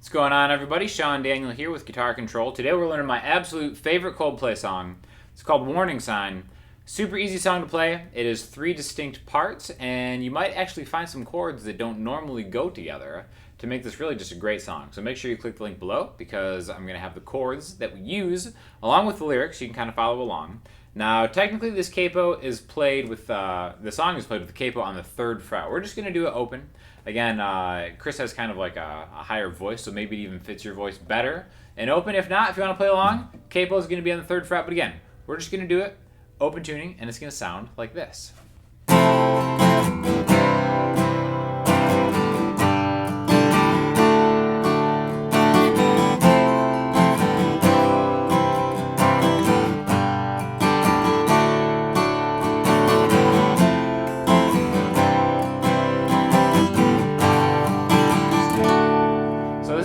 What's going on, everybody? Sean Daniel here with Guitar Control. Today we're learning my absolute favorite Coldplay song. It's called Warning Sign. Super easy song to play. It is 3 distinct parts, and you might actually find some chords that don't normally go together to make this really just a great song. So make sure you click the link below because I'm going to have the chords that we use along with the lyrics so you can kind of follow along. Now, technically this capo is played with, the song is played with the capo on the 3rd fret. We're just going to do it open. Again, Chris has kind of like a higher voice, so maybe it even fits your voice better and open. If not, if you want to play along, capo is going to be on the 3rd fret. But again, we're just going to do it open tuning, and it's going to sound like this.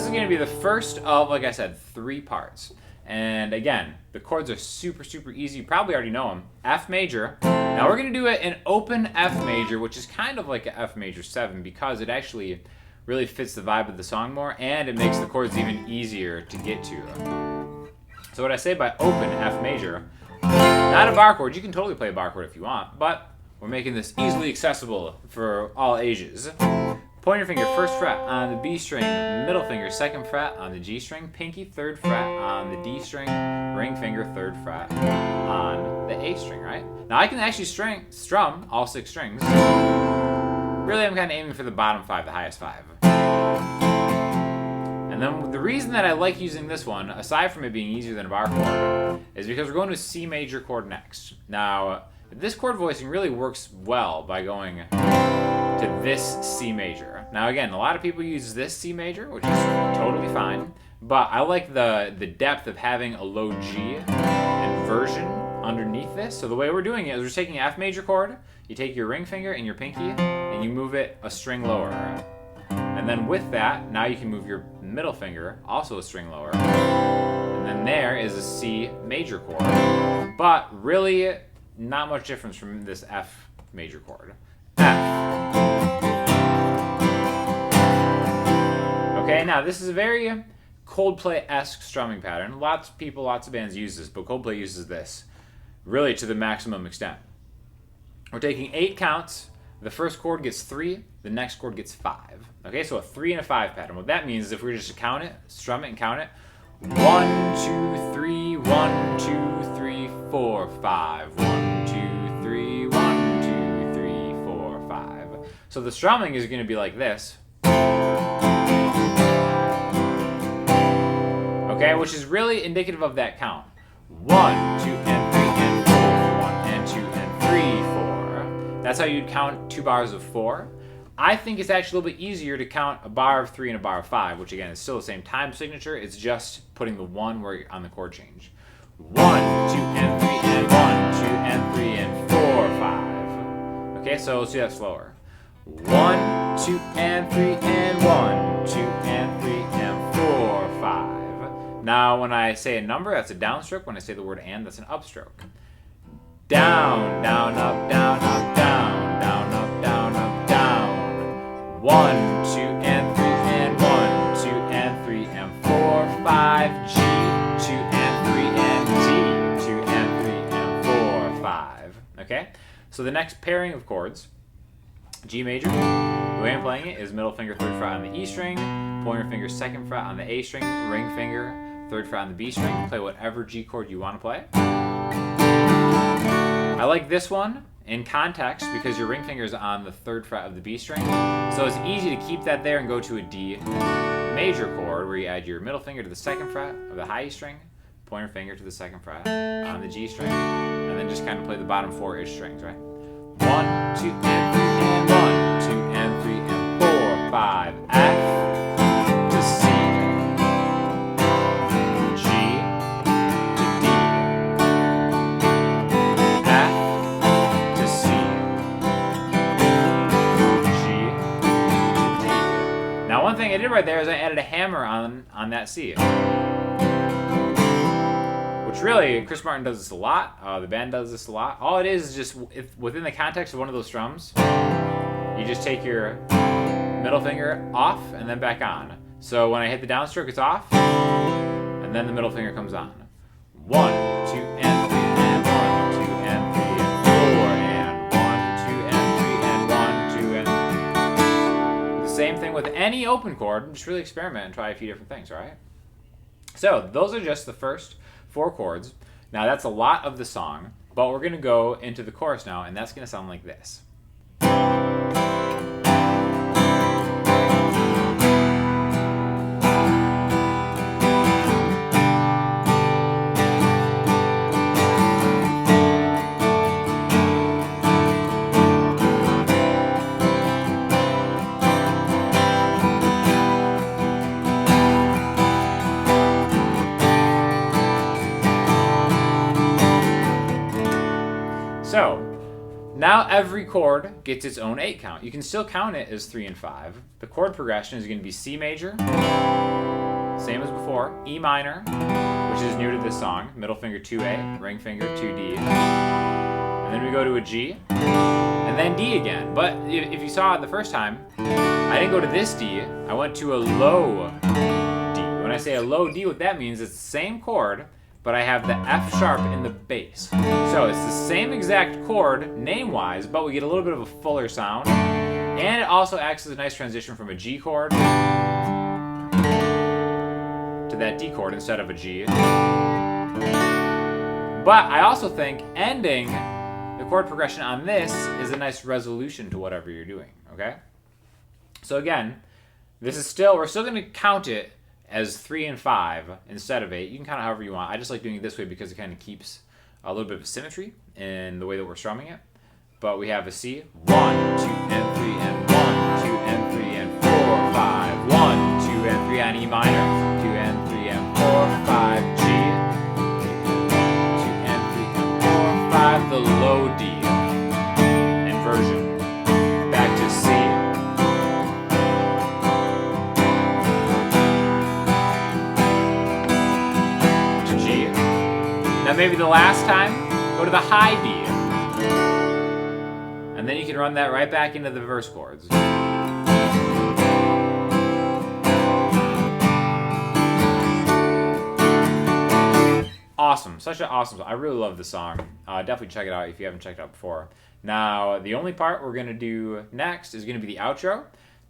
Going to be the first of, like I said, 3 parts. And again, the chords are super easy. You probably already know them. F major. Now we're going to do it in open F major, which is kind of like an F major 7 because it actually really fits the vibe of the song more, and it makes the chords even easier to get to. So what I say by open F major, not a bar chord. You can totally play a bar chord if you want, but we're making this easily accessible for all ages. Pointer finger 1st fret on the B string, middle finger 2nd fret on the G string, pinky 3rd fret on the D string, ring finger 3rd fret on the A string, right? Now I can actually strum all 6 strings. Really, I'm kind of aiming for the bottom 5, the highest 5. And then the reason that I like using this one, aside from it being easier than a bar chord, is because we're going to a C major chord next. Now, this chord voicing really works well by going to this C major. Now again, a lot of people use this C major, which is totally fine, but I like the depth of having a low G inversion underneath this. So the way we're doing it is we're taking an F major chord, you take your ring finger and your pinky, and you move it a string lower. And then with that, now you can move your middle finger, also a string lower. And then there is a C major chord, but really not much difference from this F major chord. F. Okay, now this is a very Coldplay-esque strumming pattern. Lots of people, lots of bands use this, but Coldplay uses this really to the maximum extent. We're taking 8 counts. The first chord gets 3, the next chord gets 5. Okay, so a 3 and a 5 pattern. What that means is if we were just to count it, strum it and count it, 1, 2, 3, 1, 2, 3, 4, 5. 1, 2, 3, 1, 2, 3, 4, 5. So the strumming is going to be like this. Okay, which is really indicative of that count. 1, 2, and 3, and 4. 1, and 2, and 3, 4. That's how you'd count 2 bars of 4. I think it's actually a little bit easier to count a bar of 3 and a bar of 5, which again is still the same time signature. It's just putting the 1 where you're on the chord change. 1, 2, and 3, and 1, 2, and 3, and 4, 5. Okay, so let's do that slower. 1, 2, and 3, and 1, 2, and 3, and 4, 5. Now, when I say a number, that's a downstroke. When I say the word and, that's an upstroke. Down, down, up, down, up, down, down, up, down, up, down. 1, 2, and 3, and 1, 2, and 3, and 4, 5, G, 2, and 3, and D, 2, and 3, and 4, 5. Okay? So the next pairing of chords, G major, the way I'm playing it is middle finger 3rd fret on the E string, pointer finger 2nd fret on the A string, ring finger 3rd fret on the B string. Play whatever G chord you want to play. I like this one in context because your ring finger is on the 3rd fret of the B string. So it's easy to keep that there and go to a D major chord where you add your middle finger to the 2nd fret of the high E string, pointer finger to the 2nd fret on the G string, and then just kind of play the bottom 4-ish strings, right? 1, 2, and 3, and 1, 2, and 3, and 4, 5, F to C, G to D, F to C, G to D. Now one thing I did right there is I added a hammer on that C. Which really, Chris Martin does this a lot. The band does this a lot. All it is just within the context of one of those strums, you just take your middle finger off and then back on. So when I hit the downstroke, it's off, and then the middle finger comes on. 1, 2, and 3, and 1, 2, and 3, and 4, and 1, 2, and 3, and 1, 2, and... The same thing with any open chord. Just really experiment and try a few different things, all right? So those are just the first 4 chords. Now that's a lot of the song, but we're going to go into the chorus now, and that's going to sound like this. So, now every chord gets its own 8 count. You can still count it as 3 and 5. The chord progression is going to be C major, same as before, E minor, which is new to this song, middle finger 2A, ring finger 2D, and then we go to a G, and then D again. But if you saw it the first time, I didn't go to this D, I went to a low D. When I say a low D, what that means is it's the same chord, but I have the F sharp in the bass. So it's the same exact chord name-wise, but we get a little bit of a fuller sound. And it also acts as a nice transition from a G chord to that D chord instead of a G. But I also think ending the chord progression on this is a nice resolution to whatever you're doing, okay? So again, this is still, we're still gonna count it as 3 and 5 instead of 8. You can count it however you want. I just like doing it this way because it kind of keeps a little bit of symmetry in the way that we're strumming it. But we have a C, 1, 2, and 3, and 1, 2, and 3, and 4, 5, 1, 2, and 3 on E minor, 2, and 3, and 4, 5, G, 2, and 3, and 4, 5, the low D, inversion, back to C, now maybe the last time, go to the high D. And then you can run that right back into the verse chords. Awesome, such an awesome song. I really love this song. Definitely check it out if you haven't checked it out before. Now, the only part we're gonna do next is gonna be the outro.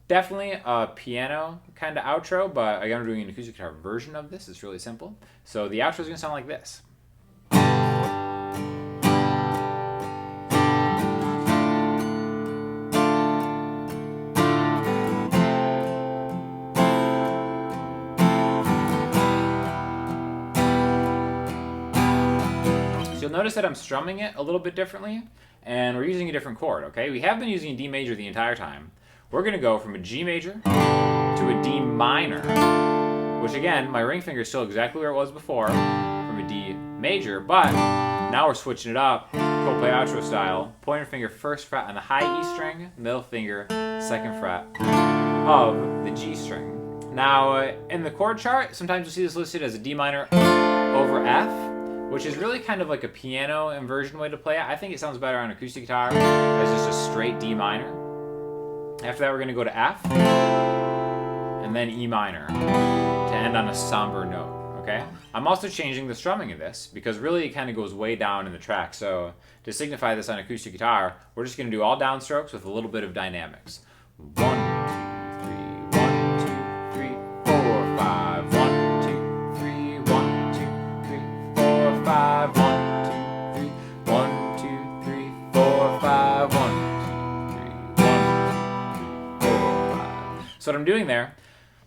Definitely a piano kind of outro, but again, we're doing an acoustic guitar version of this. It's really simple. So the outro is gonna sound like this. You'll notice that I'm strumming it a little bit differently, and we're using a different chord, okay? We have been using a D major the entire time. We're gonna go from a G major to a D minor, which again, my ring finger is still exactly where it was before, from a D major, but now we're switching it up, Coldplay outro style, pointer finger first fret on the high E string, middle finger second fret of the G string. Now, in the chord chart, sometimes you'll see this listed as a D minor over F, which is really kind of like a piano inversion way to play it. I think it sounds better on acoustic guitar as just a straight D minor. After that, we're going to go to F, and then E minor to end on a somber note, okay? I'm also changing the strumming of this because really it kind of goes way down in the track. So to signify this on acoustic guitar, we're just going to do all downstrokes with a little bit of dynamics. 1, 2, 3, 1, 2, 3, 4, 5, 1, 2, 3, 1, 2, 3, 4, 5, 1, 2, 3, 1, 2, 3, 4, 5, 1, 2, 3, 1, 2, 3, 4, 5. So what I'm doing there,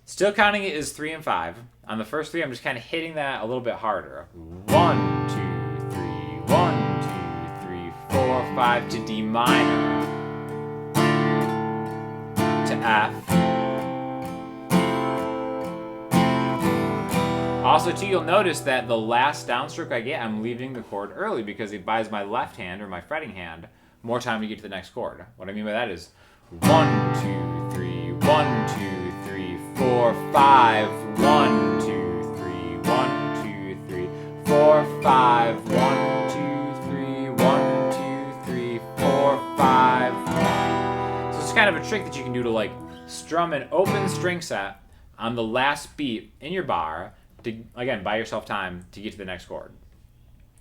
still counting it as 3 and 5. On the first 3, I'm just kind of hitting that a little bit harder. 1, 2, 3, 1, 2, 3, 4, 5 to D minor, to F. Also, too, you'll notice that the last downstroke I get, I'm leaving the chord early because it buys my left hand or my fretting hand more time to get to the next chord. What I mean by that is 1, 2, 3, 1, 2, 3, 4, 5, 1, 2, 3, 1, 2, 3, 4, 5, 1, 2, 3, 1, 2, 3, 4, 5. So it's kind of a trick that you can do to like strum an open string set on the last beat in your bar to, again, buy yourself time to get to the next chord.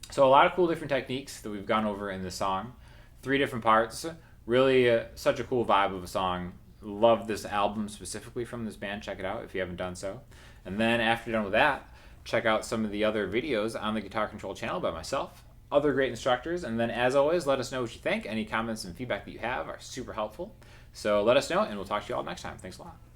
So a lot of cool different techniques that we've gone over in this song. 3 different parts. Really such a cool vibe of a song. Love this album specifically from this band. Check it out if you haven't done so. And then after you're done with that, check out some of the other videos on the Guitar Control channel by myself, other great instructors. And then as always, let us know what you think. Any comments and feedback that you have are super helpful. So let us know, and we'll talk to you all next time. Thanks a lot.